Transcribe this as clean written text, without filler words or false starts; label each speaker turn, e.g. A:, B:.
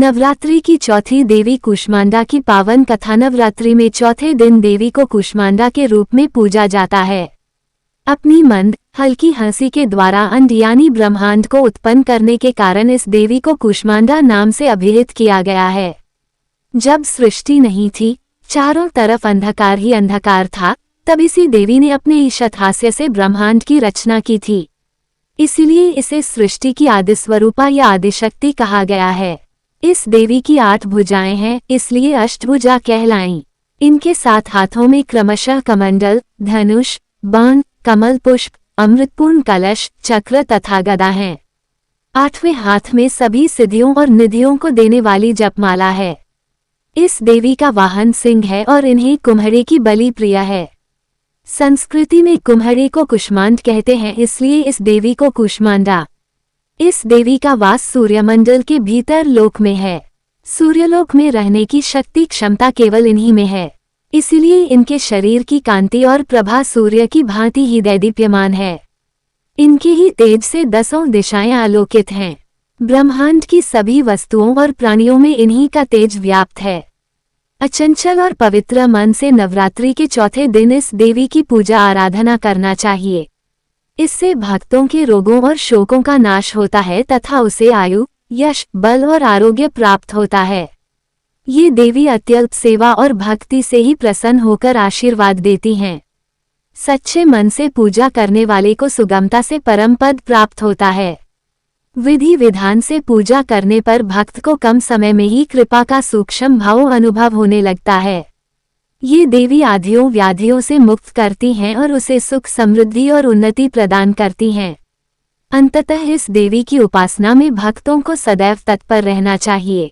A: नवरात्रि की चौथी देवी कूष्मांडा की पावन कथा। नवरात्रि में चौथे दिन देवी को कूष्मांडा के रूप में पूजा जाता है। अपनी मंद हल्की हंसी के द्वारा अंड यानी ब्रह्मांड को उत्पन्न करने के कारण इस देवी को कूष्मांडा नाम से अभिहित किया गया है। जब सृष्टि नहीं थी, चारों तरफ अंधकार ही अंधकार था, तब इसी देवी ने अपने ईशत हास्य से ब्रह्मांड की रचना की थी। इसीलिए इसे सृष्टि की आदिस्वरूपा या आदिशक्ति कहा गया है। इस देवी की 8 भुजाएं हैं, इसलिए अष्टभुजा कहलाईं। इनके 7 हाथों में क्रमशः कमंडल, धनुष, बाण, कमल पुष्प, अमृतपूर्ण कलश, चक्र तथा गदा हैं। 8वें हाथ में सभी सिद्धियों और निधियों को देने वाली जपमाला है। इस देवी का वाहन सिंह है और इन्हें कुम्हरे की बलि प्रिय है। संस्कृति में कुम्हरे को कुष्मांड कहते हैं, इसलिए इस देवी को कूष्मांडा। इस देवी का वास सूर्यमंडल के भीतर लोक में है। सूर्यलोक में रहने की शक्ति क्षमता केवल इन्हीं में है, इसीलिए इनके शरीर की कांति और प्रभा सूर्य की भांति ही दैदीप्यमान है। इनके ही तेज से 10 दिशाएं आलोकित हैं। ब्रह्मांड की सभी वस्तुओं और प्राणियों में इन्हीं का तेज व्याप्त है। अचंचल और पवित्र मन से नवरात्रि के चौथे दिन इस देवी की पूजा आराधना करना चाहिए। इससे भक्तों के रोगों और शोकों का नाश होता है तथा उसे आयु, यश, बल और आरोग्य प्राप्त होता है। ये देवी अत्यल्प सेवा और भक्ति से ही प्रसन्न होकर आशीर्वाद देती हैं। सच्चे मन से पूजा करने वाले को सुगमता से परम पद प्राप्त होता है। विधि विधान से पूजा करने पर भक्त को कम समय में ही कृपा का सूक्ष्म भाव अनुभव होने लगता है। ये देवी आधियों व्याधियों से मुक्त करती हैं और उसे सुख, समृद्धि और उन्नति प्रदान करती हैं। अंततः इस देवी की उपासना में भक्तों को सदैव तत्पर रहना चाहिए।